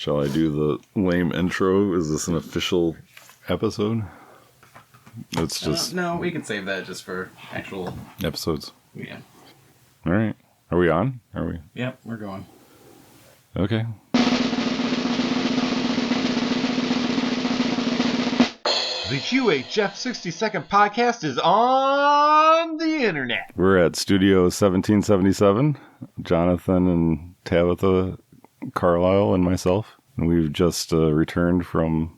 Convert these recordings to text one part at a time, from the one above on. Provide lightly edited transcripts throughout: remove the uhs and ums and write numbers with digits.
Shall I do the lame intro? Is this an official episode? It's just... no, we can save that just for actual... episodes. Yeah. All right. Are we on? Are we? Yep, we're going. Okay. The QHF 60-second podcast is on the internet. We're at Studio 1777. Jonathan and Tabitha Carlisle and myself. And we've just returned from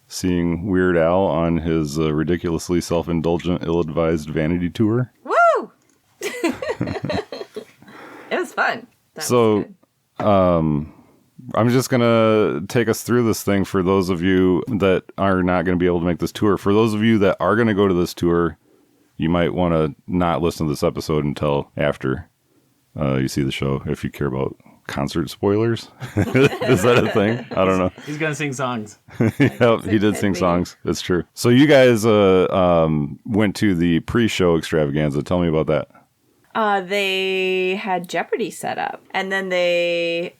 seeing Weird Al on his ridiculously self-indulgent, ill-advised vanity tour. Woo! It was fun. I'm just going to take us through this thing for those of you that are not going to be able to make this tour. For those of you that are going to go to this tour, you might want to not listen to this episode until after you see the show, if you care about concert spoilers. Is that a thing? I don't know. He's going to sing songs. Yep, he did sing songs. It's true. So you guys went to the pre-show extravaganza. Tell me about that. They had Jeopardy set up, and then they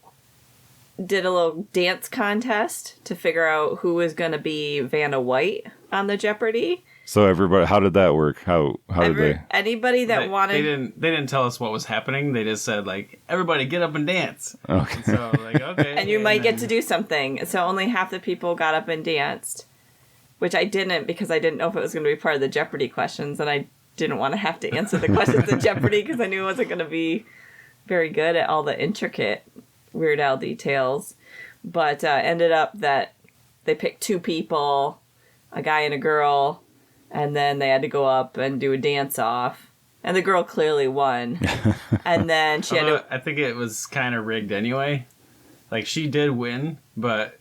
did a little dance contest to figure out who was going to be Vanna White on the Jeopardy. So everybody, how did that work? How did they? Anybody that wanted... They didn't tell us what was happening. They just said, like, everybody get up and dance. Okay. And so, like, okay. And you might get to do something. So only half the people got up and danced, which I didn't because I didn't know if it was going to be part of the Jeopardy questions, and I didn't want to have to answer the questions of Jeopardy because I knew I wasn't going to be very good at all the intricate Weird Al details. But ended up that they picked two people, a guy and a girl, and then they had to go up and do a dance-off. And the girl clearly won. And then she had to... I think it was kind of rigged anyway. Like, she did win, but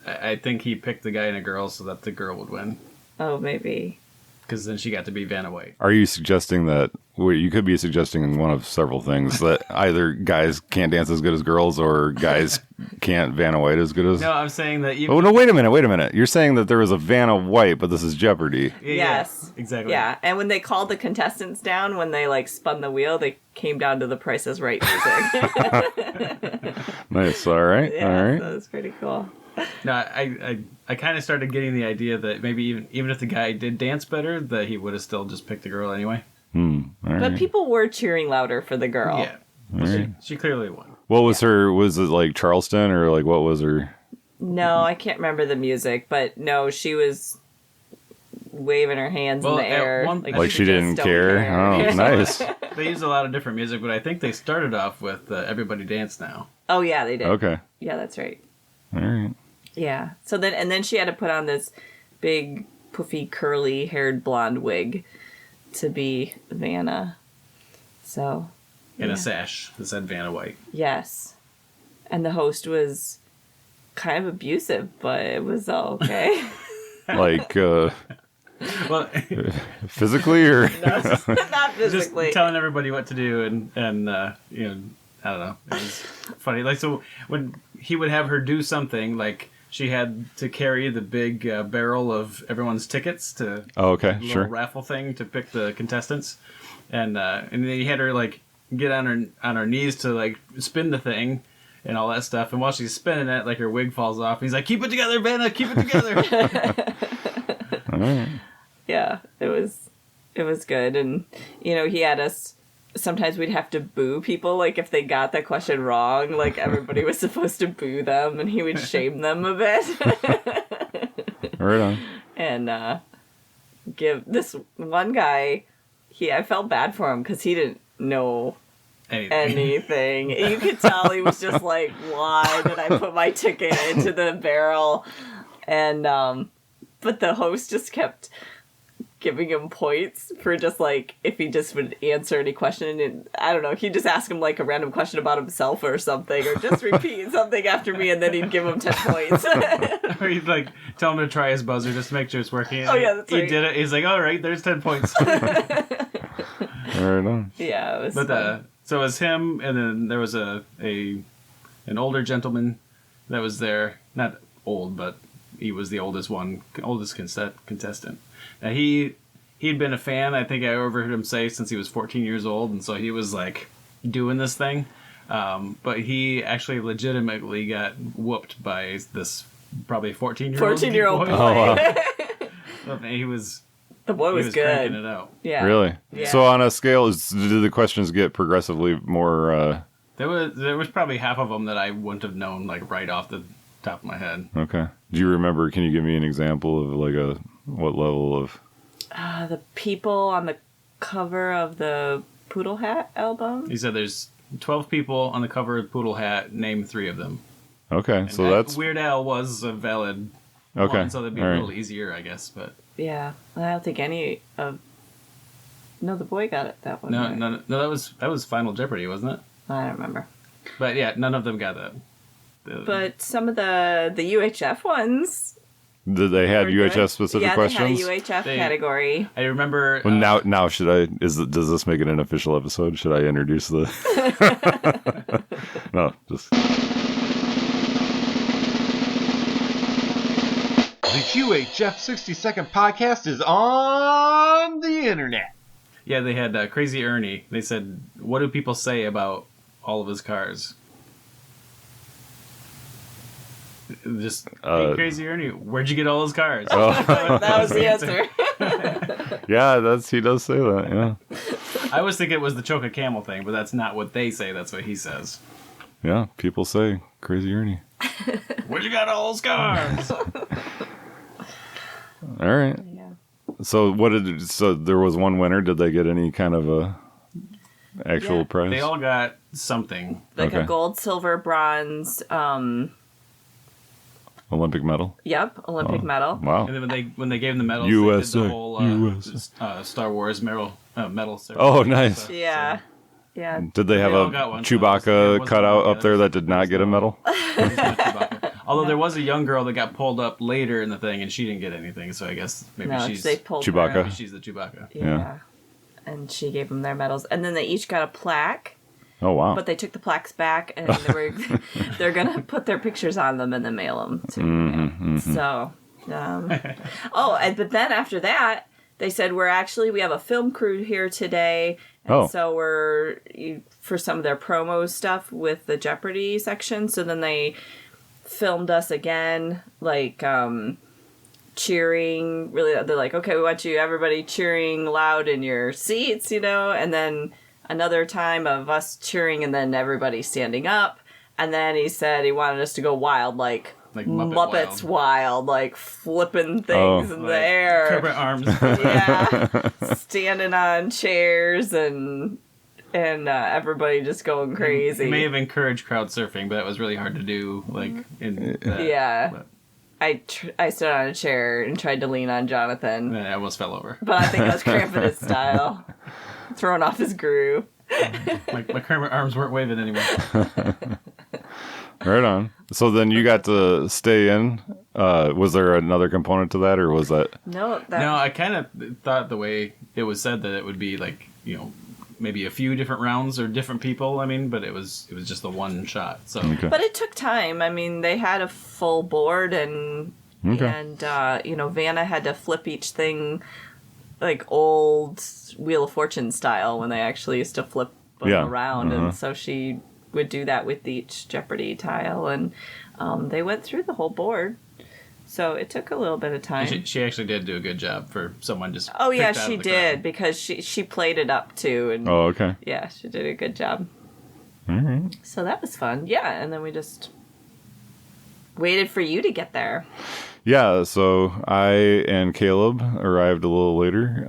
I think he picked the guy and a girl so that the girl would win. Oh, maybe. Because then she got to be Vanna White. Are you suggesting that... Well, you could be suggesting one of several things. That either guys can't dance as good as girls or guys can't Vanna White as good as... No, I'm saying that... Even... Oh, no, wait a minute. You're saying that there was a Vanna White, but this is Jeopardy. Yes. Exactly. Yeah, and when they called the contestants down, when they, like, spun the wheel, they came down to the Price is Right music. Nice, all right, Yeah, all right. that was pretty cool. No, I kind of started getting the idea that maybe even if the guy did dance better, that he would have still just picked the girl anyway. All right. But people were cheering louder for the girl. Yeah. Right. She clearly won. What was her... Was it like Charleston or like what was her... No, I can't remember the music, but no, she was waving her hands in the air. Like she didn't care? Oh, nice. They used a lot of different music, but I think they started off with Everybody Dance Now. Oh, yeah, they did. Okay. Yeah, that's right. All right. Yeah. So then she had to put on this big, poofy, curly-haired blonde wig to be Vanna. So. In a sash that said Vanna White. Yes. And the host was kind of abusive, but it was all okay. Like, well, physically or? No, not physically. Just telling everybody what to do and you know, I don't know. It was funny. Like, so when he would have her do something, like she had to carry the big barrel of everyone's tickets to little raffle thing to pick the contestants, and then he had her like get on her knees to like spin the thing and all that stuff. And while she's spinning it, like her wig falls off. And he's like, "Keep it together, Vanna. Keep it together." All right. Yeah, it was good, and you know he had us. Sometimes we'd have to boo people, like if they got the question wrong, like everybody was supposed to boo them, and he would shame them a bit. Right on. And give this one guy, I felt bad for him because he didn't know anything. You could tell he was just like, why did I put my ticket into the barrel? And but the host just kept giving him points for just like if he just would answer any question, and I don't know, he'd just ask him like a random question about himself or something, or just repeat something after me, and then he'd give him 10 points. Or he'd like tell him to try his buzzer just to make sure it's working. Oh yeah, that's right. He did it. He's like, all right, there's 10 points. Right on. Yeah, it was. But so it was him, and then there was an older gentleman that was there. Not old, but he was the oldest contestant. Now he'd been a fan. I think I overheard him say since he was 14 years old, and so he was like doing this thing. But he actually legitimately got whooped by this probably 14-year-old 14-year-old boy. Oh, wow. He was The boy was good. cranking it out. Yeah. Really? Yeah. So on a scale, did the questions get progressively more? There was probably half of them that I wouldn't have known like right off the top of my head. Okay. Do you remember? Can you give me an example of like what level of? The people on the cover of the Poodle Hat album. He said there's 12 people on the cover of Poodle Hat. Name 3 of them. Okay, And so that's Weird Al was a valid okay. one, so that'd be All a right. little easier, I guess. But Yeah, I don't think any of. No, the boy got it that one. no, right? no, that was Final Jeopardy, wasn't it? I don't remember. But yeah, none of them got that. But some of the UHF ones. Did they had were good. UHF specific yeah, questions? they had a UHF They- category. I remember. Well, now should I? Does this make it an official episode? Should I introduce the? No, just The QHF 60-second podcast is on the internet. Yeah, they had Crazy Ernie. They said, "What do people say about all of his cars?" Just hey, Crazy Ernie, where'd you get all those cars? Oh. That was the answer. yeah, he does say that. Yeah, I was thinking it was the choke a camel thing, but that's not what they say. That's what he says. yeah. People say Crazy Ernie. Where'd you got all those cars? All right. Yeah. So so there was one winner. Did they get any kind of a actual Yeah. prize? They all got something. Like Okay. a gold, silver, bronze. Olympic medal. Yep, Olympic medal. Wow. And then when they gave them the medals, USA, they did the whole USA. Star Wars medal ceremony. Oh, nice. So- Yeah. Yeah. Did they have They all a got one, so it Chewbacca wasn't cutout all up there that did not get a medal? There's no Chewbacca. Although there was a young girl that got pulled up later in the thing, and she didn't get anything. So I guess maybe No, she's they pulled Chewbacca. her. maybe she's the Chewbacca. Yeah. Yeah. And she gave them their medals, and then they each got a plaque. Oh wow. But they took the plaques back, and they're gonna put their pictures on them and then mail them to me. So, but then after that, they said we have a film crew here today, and so for some of their promo stuff with the Jeopardy section. So then they filmed us again, like cheering. Really, they're like, okay, we want everybody cheering loud in your seats, and then another time of us cheering and then everybody standing up. And then he said he wanted us to go wild, like Muppets wild, like flipping things in the air. Corporate arms. Yeah. Standing on chairs and everybody just going crazy. He may have encouraged crowd surfing, but that was really hard to do. Like in that, Yeah. but I stood on a chair and tried to lean on Jonathan, I almost fell over. but I think I was cramping his style, throwing off his groove. My Kermit arms weren't waving anymore. Right on. So then you got to stay in. Was there another component to that, or was that? No, No, I kind of thought the way it was said that it would be like, maybe a few different rounds or different people. I mean, but it was just the one shot. So Okay. But it took time. I mean, they had a full board and Okay. Vanna had to flip each thing like old Wheel of Fortune style when they actually used to flip them around. And so she would do that with each Jeopardy tile. And they went through the whole board. So it took a little bit of time. she actually did do a good job for someone just. Oh, yeah, picked out she of the did crowd. because she played it up too. And Oh, okay. yeah, she did a good job. All right. So that was fun. Yeah, and then we just waited for you to get there. Yeah, so I and Caleb arrived a little later.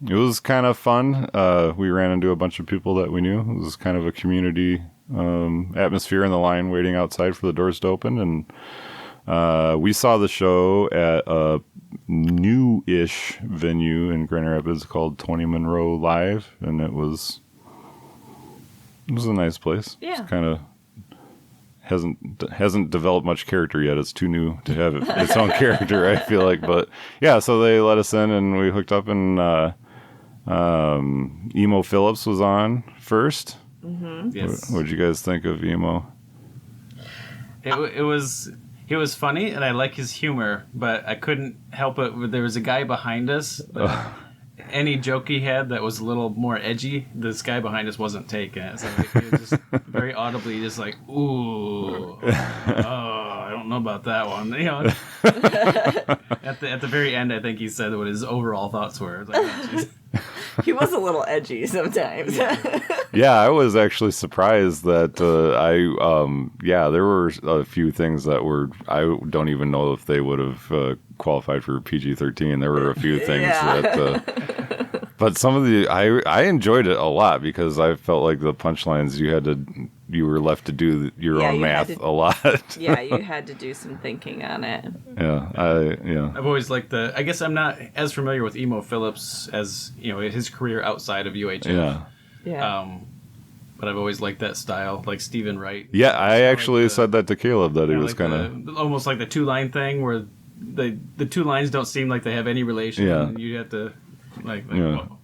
It was kind of fun. We ran into a bunch of people that we knew. It was kind of a community atmosphere in the line waiting outside for the doors to open. And we saw the show at a new-ish venue in Grand Rapids called 20 Monroe Live. And it was a nice place. Yeah. It's kind of hasn't developed much character yet. It's too new to have its own character, I feel like. But yeah, so they let us in and we hooked up, and Emo Phillips was on first. Mm-hmm. Yes. What'd you guys think of Emo? It was funny, and I like his humor, but I couldn't help it. There was a guy behind us. Any joke he had that was a little more edgy, this guy behind us wasn't taking it. So he very audibly just like, ooh, oh, I don't know about that one. You know, at the very end, I think he said what his overall thoughts were. Like, oh, geez. He was a little edgy sometimes. Yeah, I was actually surprised that there were a few things that were, I don't even know if they would have qualified for PG-13. There were a few things that, but some of I enjoyed it a lot because I felt like the punchlines you were left to do your own math a lot. Yeah, you had to do some thinking on it. I've always liked I guess I'm not as familiar with Emo Phillips as, you know, his career outside of UHF. Yeah. But I've always liked that style, like Stephen Wright. Yeah, I actually said that to Caleb, that he was like kind of... almost like the two-line thing where the two lines don't seem like they have any relation. Yeah. And you have to,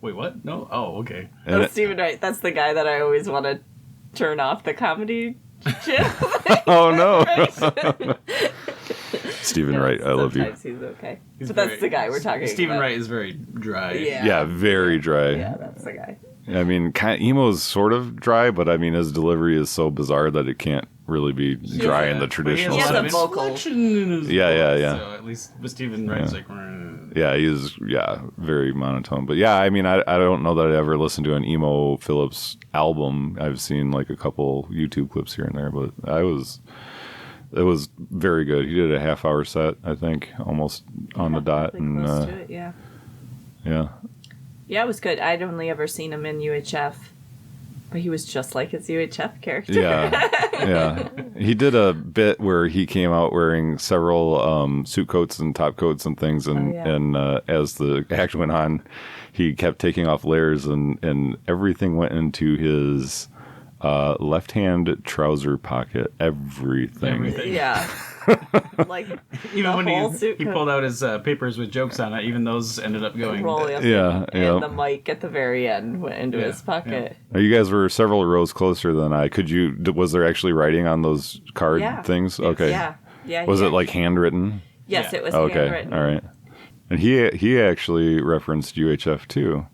wait, what? No? Oh, okay. That's Stephen Wright. That's the guy that I always want to turn off the comedy chip. Oh, no. Stephen Wright, I love you. Sometimes he's okay. But that's the guy we're talking about. Stephen Wright is very dry. Yeah, very dry. Yeah, that's the guy. I mean, emo's sort of dry, but I mean, his delivery is so bizarre that it can't really be dry in the traditional He has a sense. vocal. Yeah. So at least with Stephen Wright's like... Yeah, he's very monotone. But yeah, I mean, I don't know that I ever listened to an Emo Phillips album. I've seen like a couple YouTube clips here and there, but it was very good. He did a half-hour set, I think, almost on the dot, and close to it, yeah. Yeah, it was good. I'd only ever seen him in UHF, but he was just like his UHF character. Yeah. He did a bit where he came out wearing several suit coats and top coats and things, and as the act went on, he kept taking off layers, and everything went into his left-hand trouser pocket. Everything. Yeah. Like even when he pulled out his papers with jokes on it, even those ended up going. Rolling up. And the mic at the very end went into his pocket. Yeah. You guys were several rows closer than I. Was there actually writing on those card things? Okay. Yeah. Was it like handwritten? Yes, it was handwritten. All right. And he actually referenced UHF too.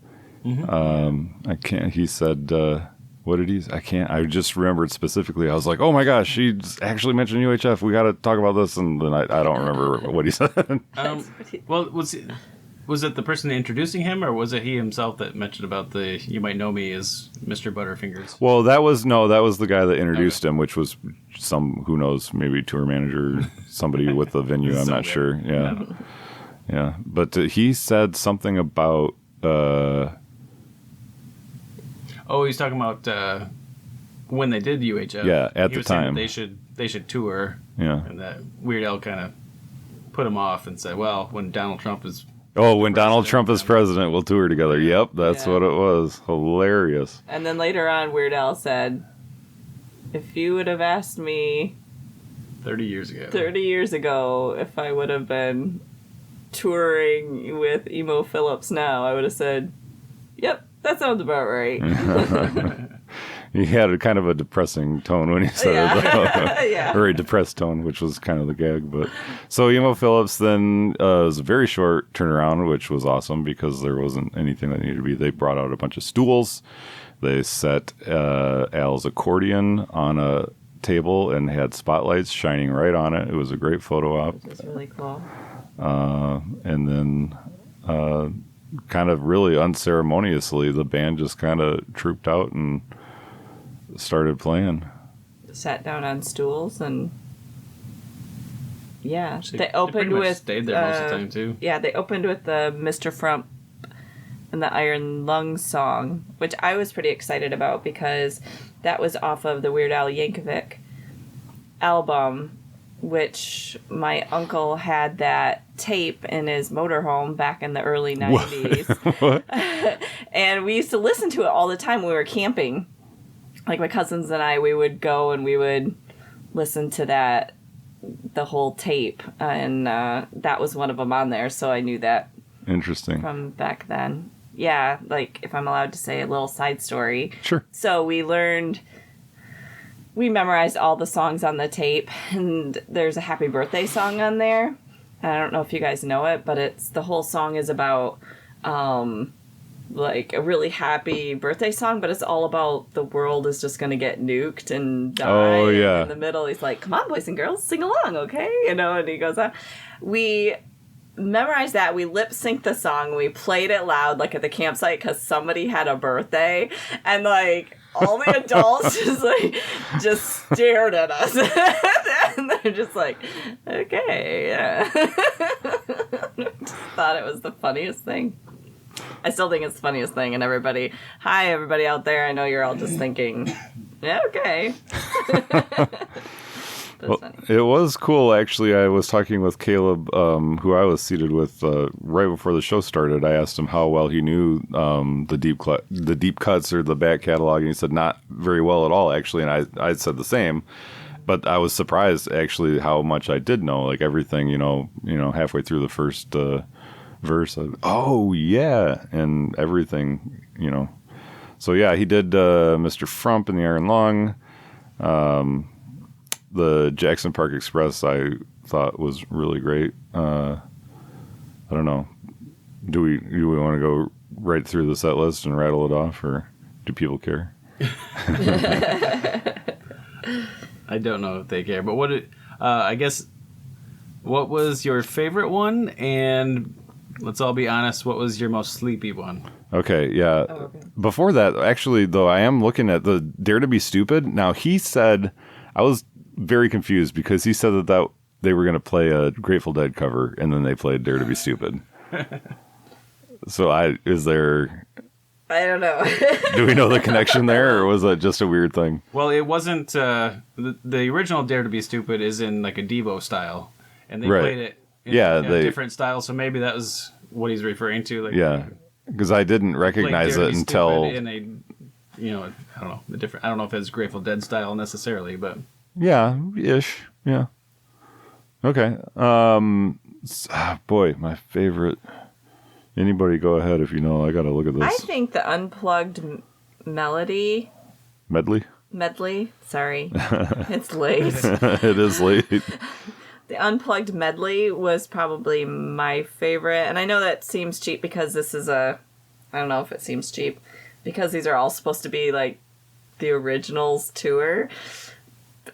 Mm-hmm. He said, what did he? I just remembered specifically. I was like, oh my gosh, she actually mentioned UHF. We got to talk about this. And then I don't remember what he said. Well, was it the person introducing him, or was it he himself that mentioned about you might know me as Mr. Butterfingers? Well, that was the guy that introduced him, which was who knows, maybe tour manager, somebody with the venue. I'm not sure. Yeah. But he said something about, he's talking about when they did UHF. Yeah, at he the was saying time that they should tour. Yeah, and that Weird Al kind of put him off and said, "Well, when Donald Trump is Donald Trump is president, we'll tour together." Yep, that's what it was. Hilarious. And then later on, Weird Al said, "If you would have asked me 30 years ago if I would have been touring with Emo Phillips now, I would have said, yep. That sounds about right." He had a kind of a depressing tone when he said it, though. Yeah. Very depressed tone, which was kind of the gag. But so Emo Phillips then was a very short turnaround, which was awesome because there wasn't anything that needed to be. They brought out a bunch of stools. They set Al's accordion on a table and had spotlights shining right on it. It was a great photo op. It was really cool. And then... kind of really unceremoniously, the band just kind of trooped out and started playing. Sat down on stools and they opened pretty much with stayed there most of the time too. Yeah, they opened with the Mr. Frump and the Iron Lung song, which I was pretty excited about because that was off of the Weird Al Yankovic album, which my uncle had that tape in his motorhome back in the early 90s. And we used to listen to it all the time when we were camping. Like my cousins and I, we would go and we would listen to the whole tape. And that was one of them on there, so I knew that. Interesting. From back then. Yeah, like if I'm allowed to say a little side story. Sure. So we memorized all the songs on the tape, and there's a happy birthday song on there. I don't know if you guys know it, but the whole song is about like a really happy birthday song, but it's all about the world is just going to get nuked and die. Oh, yeah. And in the middle, he's like, come on, boys and girls, sing along, okay? You know, and he goes on. We memorized that. We lip synced the song. We played it loud, like at the campsite, because somebody had a birthday. And like, all the adults just stared at us. And they're just like, okay, yeah. Just thought it was the funniest thing. I still think it's the funniest thing, and everybody out there, I know you're all just thinking, yeah, okay. Well, it was cool, actually. I was talking with Caleb, who I was seated with right before the show started. I asked him how well he knew the deep cuts or the back catalog, and he said not very well at all, actually, and I said the same. But I was surprised, actually, how much I did know, like everything, halfway through the first verse. Oh, yeah, and everything, So, yeah, he did Mr. Frump and the Iron Lung. The Jackson Park Express I thought was really great. I don't know. Do we want to go right through the set list and rattle it off, or do people care? I don't know if they care, but I guess, what was your favorite one? And let's all be honest, what was your most sleepy one? Okay, yeah. Oh, okay. Before that, actually, though, I am looking at the Dare to Be Stupid. Now, he said, I was very confused because he said that they were going to play a Grateful Dead cover, and then they played Dare to Be Stupid. So is there... I don't know. Do we know the connection there, or was that just a weird thing? Well, it wasn't... the original Dare to Be Stupid is in like a Devo style, and they played it in a different style, so maybe that was what he's referring to. Like, yeah, because I didn't recognize it until... in a, I don't know, I don't know if it's Grateful Dead style necessarily, but... Yeah, ish. Yeah. Okay. Boy, my favorite... Anybody go ahead if you know. I got to look at this. I think the unplugged medley. Sorry. It's late. It is late. The unplugged medley was probably my favorite. And I know that seems cheap because this is I don't know if it seems cheap, because these are all supposed to be like the originals tour.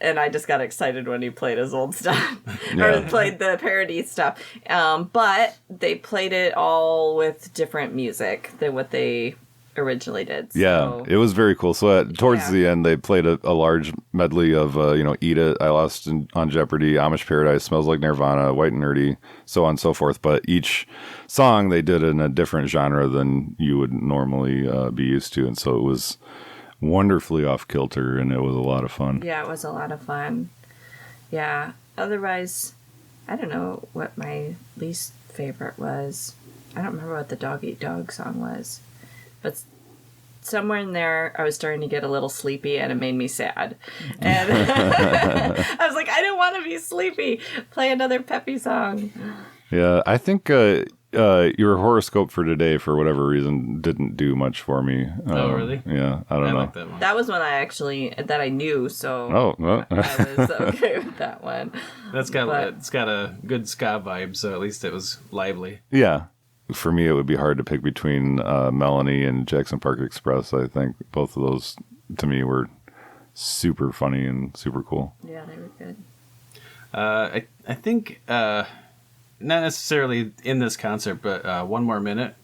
And I just got excited when he played his old stuff, or played the parody stuff. But they played it all with different music than what they originally did. So. Yeah, it was very cool. So towards the end, they played a large medley of, Eat It, I Lost on Jeopardy, Amish Paradise, Smells Like Nirvana, White and Nerdy, so on and so forth. But each song they did in a different genre than you would normally be used to. And so it was wonderfully off kilter, and it was a lot of fun. Yeah, it was a lot of fun. Yeah. Otherwise, I don't know what my least favorite was. I don't remember what the Dog Eat Dog song was. But somewhere in there, I was starting to get a little sleepy, and it made me sad. And I was like, I don't want to be sleepy. Play another peppy song. Yeah, I think your horoscope for today, for whatever reason, didn't do much for me. Oh, really? Yeah, I don't know. Like that one. That was one that I knew, so well. I was okay with that one. It's got a good ska vibe, so at least it was lively. Yeah. For me, it would be hard to pick between Melanie and Jackson Park Express. I think both of those, to me, were super funny and super cool. Yeah, they were good. I think... not necessarily in this concert, but One More Minute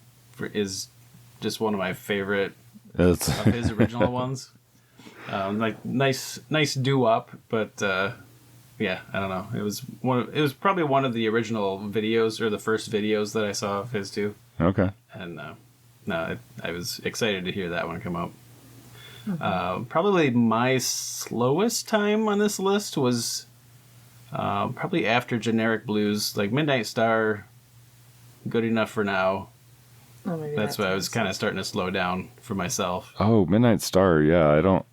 is just one of my favorite of his original ones. Like nice doo-wop, but yeah, I don't know. It was probably one of the original videos, or the first videos that I saw of his too. Okay. And I was excited to hear that one come out. Mm-hmm. Probably my slowest time on this list was probably after Generic Blues, like Midnight Star, Good Enough for Now. Oh, maybe that's why I was kind of starting to slow down for myself. Oh, Midnight Star, yeah, I don't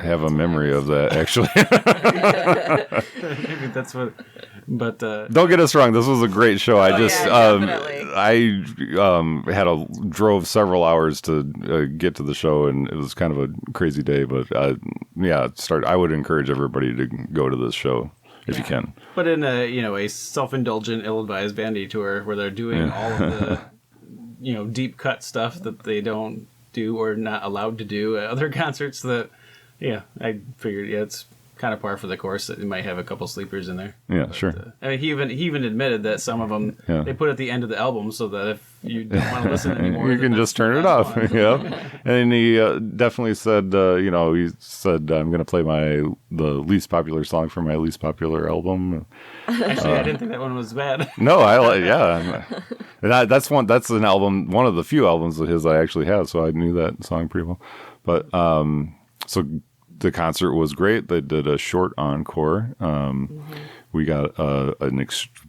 have a memory of that, actually. Maybe that's what... But don't get us wrong, this was a great show. I drove several hours to get to the show, and it was kind of a crazy day, but I would encourage everybody to go to this show if you can. But in a self-indulgent, ill-advised bandy tour where they're doing all of the deep cut stuff that they don't do or not allowed to do at other concerts. That I figured it's kind of par for the course that it might have a couple sleepers in there. Yeah, sure. I mean, he even admitted that some of them they put at the end of the album so that if you don't want to listen anymore, you can just turn it off. Yeah, and he definitely said, he said, I'm going to play the least popular song from my least popular album. Actually, I didn't think that one was bad. No, and that's an album, one of the few albums of his I actually have, so I knew that song pretty well. But so. The concert was great. They did a short encore. We got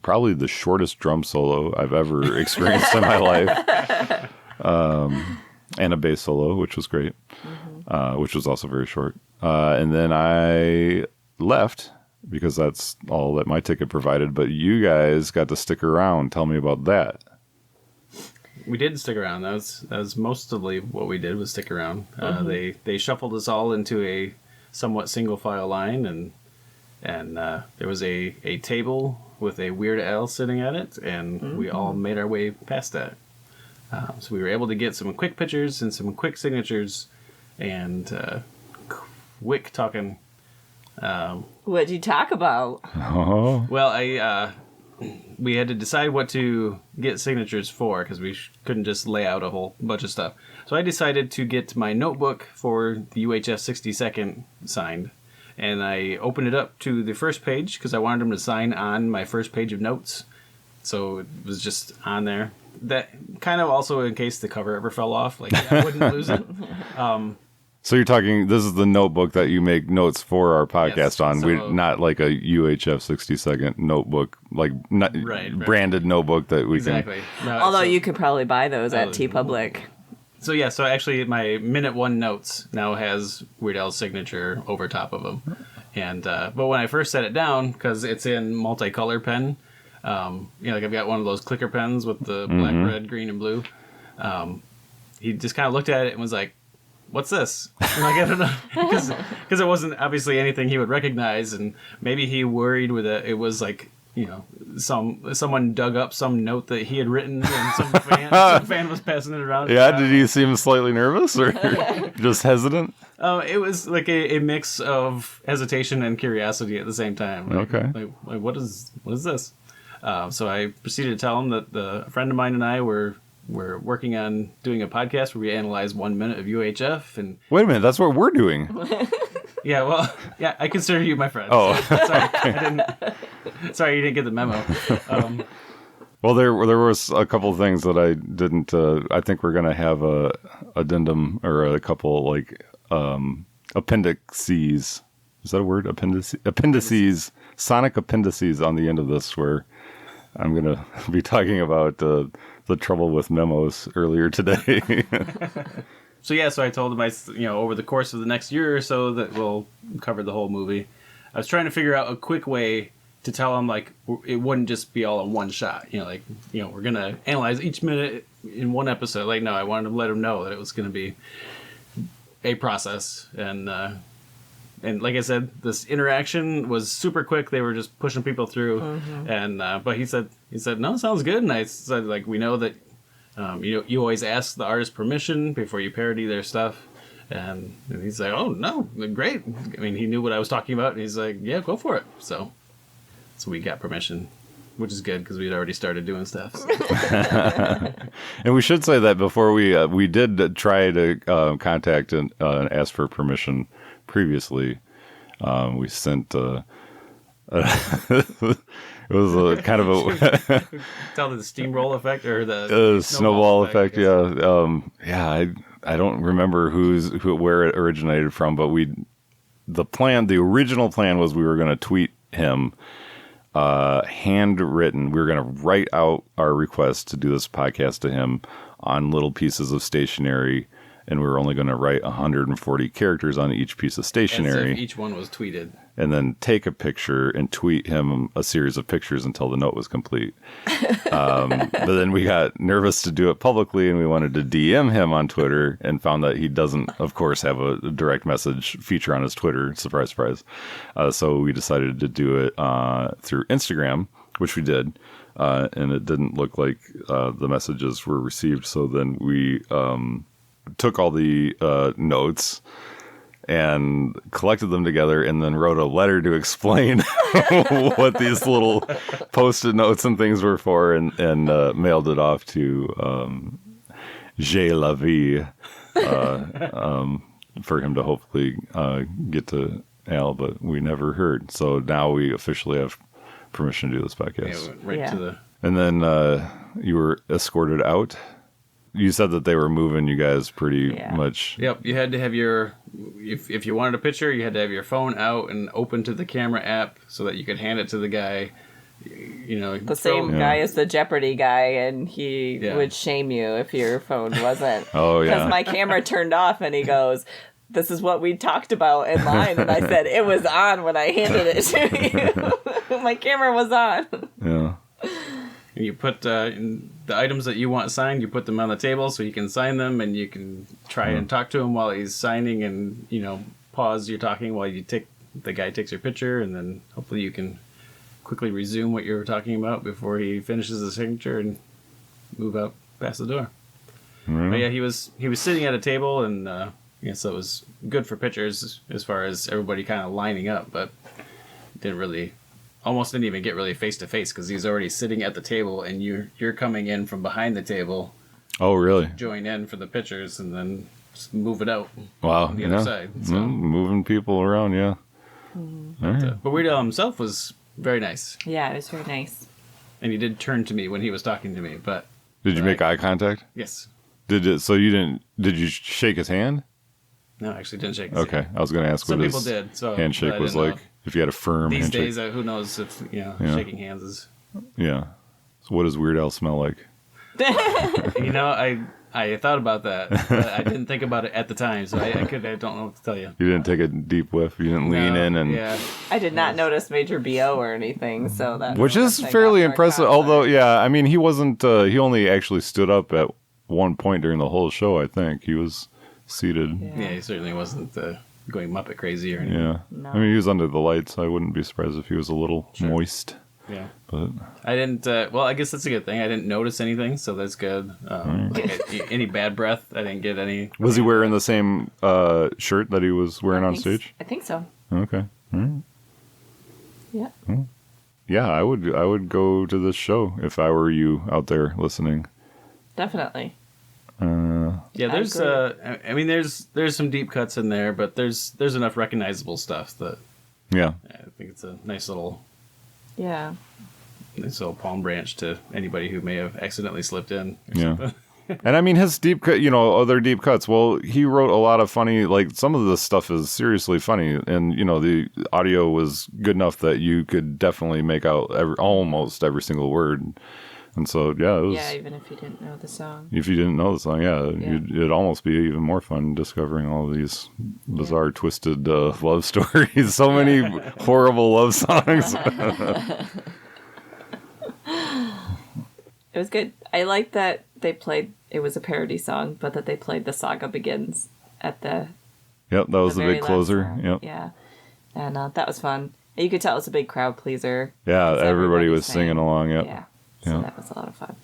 probably the shortest drum solo I've ever experienced in my life, and a bass solo, which was great, which was also very short. And then I left because that's all that my ticket provided. But you guys got to stick around. Tell me about that. We did stick around. That was mostly what we did was stick around. They shuffled us all into a somewhat single file line, and there was a table with a Weird Al sitting at it, and we all made our way past that. So we were able to get some quick pictures and some quick signatures, and quick talking. What'd you talk about? Oh. Well, we had to decide what to get signatures for because we couldn't just lay out a whole bunch of stuff. So I decided to get my notebook for the UHF 62nd signed. And I opened it up to the first page because I wanted them to sign on my first page of notes. So it was just on there. That kind of also in case the cover ever fell off, like I wouldn't lose it. So you're talking, this is the notebook that you make notes for our podcast Yes, on. so, We're not like a UHF 62nd notebook, like Right. branded notebook that we Exactly. No, Although so- you could probably buy those at TeePublic. So yeah, so actually my minute one notes now has Weird Al's signature over top of them. And but when I first set it down, because it's in multicolor pen, like I've got one of those clicker pens with the black, red, green, and blue. He just kind of looked at it and was like, "What's this?" I'm like, I don't know, because it wasn't obviously anything he would recognize, and maybe he worried with it. It was like someone dug up some note that he had written, and some fan was passing it around. Yeah, did he seem slightly nervous or just hesitant? It was like a mix of hesitation and curiosity at the same time. Like, Okay. Like what is this? So I proceeded to tell him that a friend of mine and I were working on doing a podcast where we analyze 1 minute of UHF. And Wait a minute, that's what we're doing. yeah, well, yeah, I consider you my friend. Oh. Sorry, you didn't get the memo. Well, there was a couple of things that I didn't. I think we're gonna have a addendum or a couple like appendices. Is that a word? Appendices. Sonic appendices on the end of this, where I'm gonna be talking about the trouble with memos earlier today. So I told him over the course of the next year or so that we'll cover the whole movie. I was trying to figure out a quick way to tell him like it wouldn't just be all in one shot. We're gonna analyze each minute in one episode. Like no, I wanted to let him know that it was gonna be a process, and like I said, this interaction was super quick. They were just pushing people through, and but he said no, sounds good. And I said like we know that you always ask the artist permission before you parody their stuff, and he's like, oh no, great. I mean, he knew what I was talking about, and he's like, yeah, go for it. So we got permission, which is good because we had already started doing stuff. So. And we should say that before we did try to contact and ask for permission previously. We sent it was a kind of a tell the steamroll effect or the snowball effect. Yeah, I don't remember where it originated from, but the original plan was we were going to tweet him handwritten. We were going to write out our request to do this podcast to him on little pieces of stationery, and we were only going to write 140 characters on each piece of stationery. As if each one was tweeted. And then take a picture and tweet him a series of pictures until the note was complete. But then we got nervous to do it publicly, and we wanted to DM him on Twitter and found that he doesn't, of course, have a direct message feature on his Twitter. Surprise, surprise. So we decided to do it through Instagram. which we did. And it didn't look like the messages were received. So then we took all the notes and collected them together and then wrote a letter to explain what these little Post-it notes and things were for and mailed it off to J'ai la vie for him to hopefully get to Al, but we never heard. So now we officially have permission to do this podcast. Yeah, to the... And then you were escorted out. You said that they were moving you guys pretty much. Yep, you had to have your... If you wanted a picture, you had to have your phone out and open to the camera app so that you could hand it to the guy. You know, the same guy as the Jeopardy guy, and he would shame you if your phone wasn't. Oh, yeah. Because my camera turned off, and he goes, "This is what we talked about in line." And I said, "It was on when I handed it to you." My camera was on. Yeah. You put the items that you want signed, you put them on the table so you can sign them, and you can try and talk to him while he's signing, and pause your talking while the guy takes your picture, and then hopefully you can quickly resume what you were talking about before he finishes the signature and move out past the door. Mm-hmm. But yeah, he was sitting at a table, and so it was good for pictures as far as everybody kind of lining up, but almost didn't even get really face to face because he's already sitting at the table and you're coming in from behind the table. Oh, really? Join in for the pictures and then just move it out. Wow. On the other side. So. Moving people around, yeah. Mm-hmm. But Weird Al himself was very nice. Yeah, it was very nice. And he did turn to me when he was talking to me, but... Did you make eye contact? Yes. Did you shake his hand? No, I actually didn't shake his hand. Okay, I was going to ask Some what people his did, so handshake was like. If you had a firm These handshake. days, who knows if shaking hands is... Yeah. So what does Weird Al smell like? I thought about that, but I didn't think about it at the time, so I don't know what to tell you. You didn't take a deep whiff? You didn't lean in and... Yeah. I did not notice Major B.O. or anything, so that... Which is fairly impressive, although, yeah, I mean, he wasn't... he only actually stood up at one point during the whole show, I think. He was seated. Yeah, he certainly wasn't going Muppet crazy or anything. Yeah. No. I mean, he was under the lights. I wouldn't be surprised if he was a little moist. Yeah. But I didn't... well, I guess that's a good thing. I didn't notice anything, so that's good. Any bad breath, I didn't get any... Was he wearing the same shirt that he was wearing on stage? I think so. Okay. All right. Yeah. Yeah, I would go to this show if I were you out there listening. Definitely. Yeah, there's I mean there's some deep cuts in there, but there's enough recognizable stuff that I think it's a nice little palm branch to anybody who may have accidentally slipped in. Yeah. And I mean his deep cut, other deep cuts. Well, he wrote a lot of funny, like some of this stuff is seriously funny, and the audio was good enough that you could definitely make out almost every single word. And so, it was... Yeah, even if you didn't know the song. If you didn't know the song, it'd almost be even more fun discovering all of these bizarre, twisted love stories. So many horrible love songs. It was good. I liked that they played... It was a parody song, but that they played The Saga Begins at the... Yep, that was the big closer. Yep. Yeah. And that was fun. You could tell it was a big crowd pleaser. Yeah, everybody was singing along, yep. Yeah. So that was a lot of fun.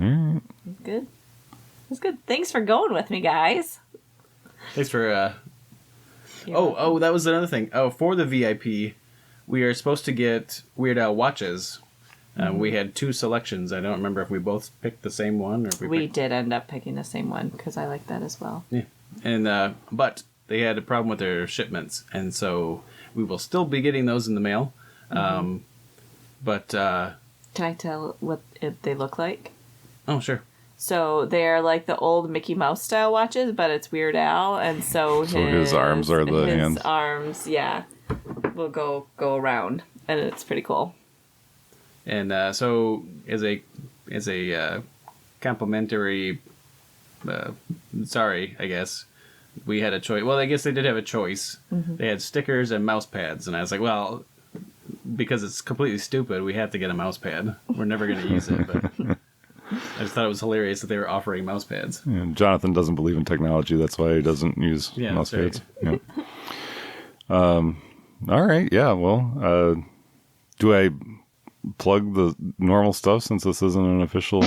Mm. It was good. It was good. Thanks for going with me, guys. Thanks for... Oh, that was another thing. Oh, for the VIP, we are supposed to get Weird Al watches. We had 2 selections. I don't remember if we both picked the same one or if we did end up picking the same one because I like that as well. Yeah, and but they had a problem with their shipments, and so we will still be getting those in the mail. But can I tell what they look like? Oh, sure. So they're like the old Mickey Mouse style watches, but it's Weird Al, and so his arms are the hands. His arms, will go around, and it's pretty cool. And so as a complimentary, I guess we had a choice. Well, I guess they did have a choice. Mm-hmm. They had stickers and mouse pads, and I was like, well, because it's completely stupid, we have to get a mouse pad. We're never going to use it, but I just thought it was hilarious that they were offering mouse pads. Yeah, Jonathan doesn't believe in technology. That's why he doesn't use mouse pads. Right. Yeah. All right. Yeah. Well, Do I plug the normal stuff since this isn't an official?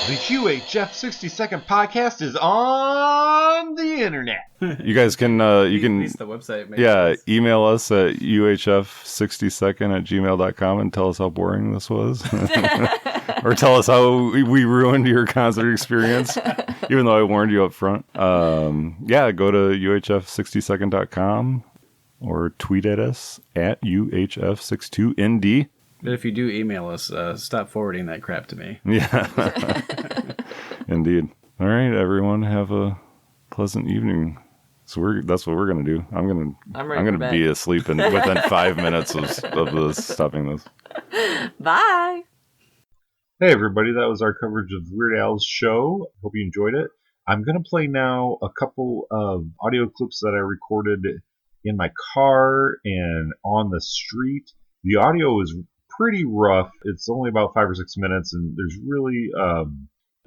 The UHF 60 Second Podcast is on the internet. You guys can, you can, At least the website makes yeah, sense. email us at uhf60second@gmail.com and tell us how boring this was. Or tell us how we ruined your concert experience, even though I warned you up front. Yeah, go to uhf60second.com or tweet at us at UHF62ND. But if you do email us, stop forwarding that crap to me. Yeah. Indeed. All right, everyone, have a pleasant evening. So that's what we're gonna do. I'm ready gonna for bed. be asleep within 5 minutes of this stopping this. Bye. Hey everybody, that was our coverage of Weird Al's show. Hope you enjoyed it. I'm going to play now a couple of audio clips that I recorded in my car and on the street. The audio is pretty rough. It's only about 5 or 6 minutes, and there's really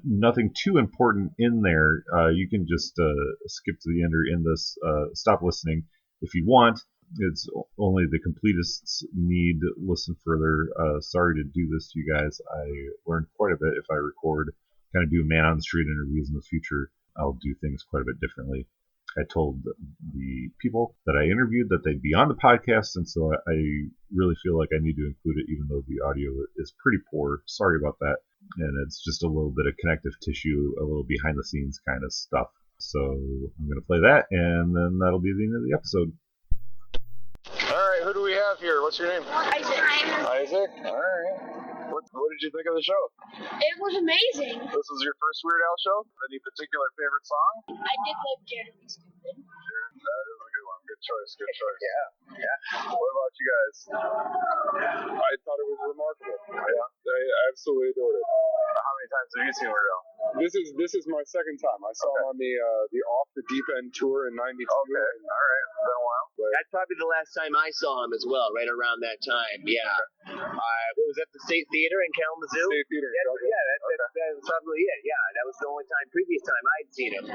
nothing too important in there. You can just skip to the end or end this, stop listening if you want. It's only the completists need to listen further. Sorry to do this to you guys. I learned quite a bit if I record, kind of do man on the street interviews in the future. I'll do things quite a bit differently. I told the people that I interviewed that they'd be on the podcast, and so I really feel like I need to include it, even though the audio is pretty poor. Sorry about that. And it's just a little bit of connective tissue, a little behind the scenes kind of stuff. So I'm going to play that, and then that'll be the end of the episode. All right, who do we have here? What's your name? Isaac. Isaac? All right. What did you think of the show? It was amazing. This is your first Weird Al show? Any particular favorite song? I did love Jared to be stupid. Sure. That is a good one. Good choice. Yeah. What about you guys? I thought it was remarkable. Yeah. I absolutely adored it. How many times have you seen Weird Al? This is my second time. I saw him on the Off the Deep End tour in '92. Okay. All right. It's been a while. But That's probably the last time I saw him as well, right around that time. Yeah. What was that, the State Theater in Kalamazoo? State Theater. That was probably it. Yeah, that was the only previous time I'd seen him.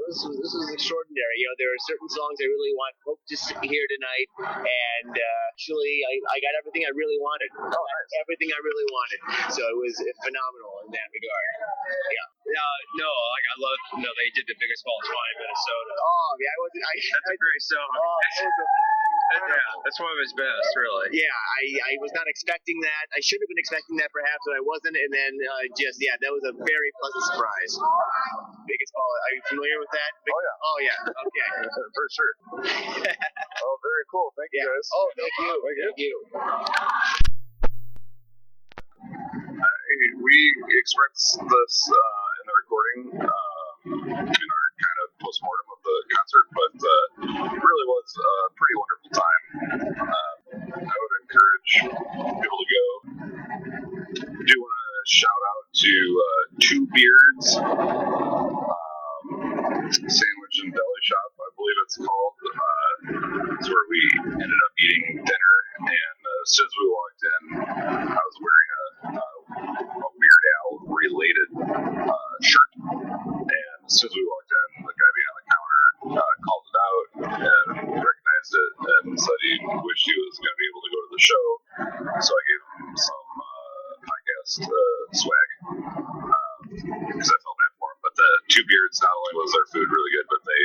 This was extraordinary. You know, there are certain songs I really hope to hear tonight, and actually, I got everything I really wanted. Everything I really wanted. So it was phenomenal in that regard. Yeah. I love. No, they did the biggest ball of twine in Minnesota. Oh, yeah, That's a great song. That's one of his best, really. Yeah, I was not expecting that. I should have been expecting that perhaps, but I wasn't. And then that was a very pleasant surprise. Biggest ball. Are you familiar with that? Oh yeah. Okay. for sure. Oh, very cool. Thank you guys. Oh, thank you. We expressed this in the recording, in our kind of postmortem of the concert, but it really was a pretty wonderful time. I would encourage people to go. I do want to shout out to Two Beards Sandwich and Deli Shop, I believe it's called. It's where we ended up eating dinner, and as soon as we walked in, I was wearing a Weird Al related shirt, and as soon as we walked in, the guy behind the counter called it out and recognized it and said he wished he was going to be able to go to the show, so I gave him some podcast swag because I felt bad for him. But the Two Beards, not only was their food really good, but they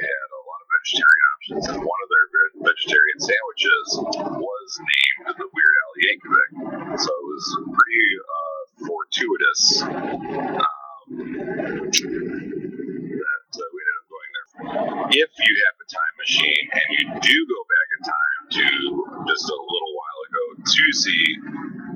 had a lot of vegetarian options, and one of their vegetarian sandwiches was named the Weird Al Yankovic, so it was pretty fortuitous that we ended up going there. If you have a time machine and you do go back in time to just a little while ago to see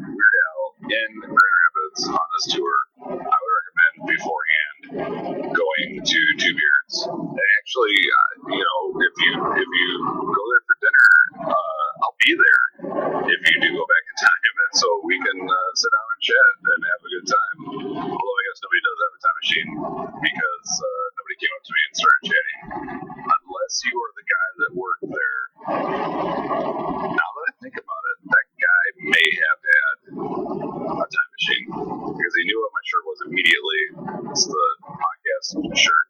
Weird Al in Grand Rapids on this tour, I would recommend beforehand going to Two Beards. And actually, if you go there for dinner, I'll be there if you do go back in time, and so we can sit down and chat and have a good time. Although I guess nobody does have a time machine because nobody came up to me and started chatting, unless you are the guy that worked there. Now that I think about it, that guy may have had a time machine because he knew what my shirt was immediately. It's the podcast shirt,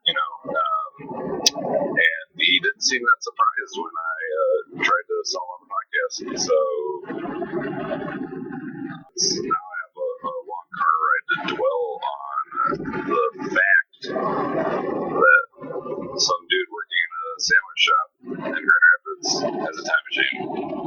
seemed that surprised when I tried to sell on the podcast. So now I have a long car ride to dwell on the fact that some dude working in a sandwich shop in Grand Rapids has a time machine.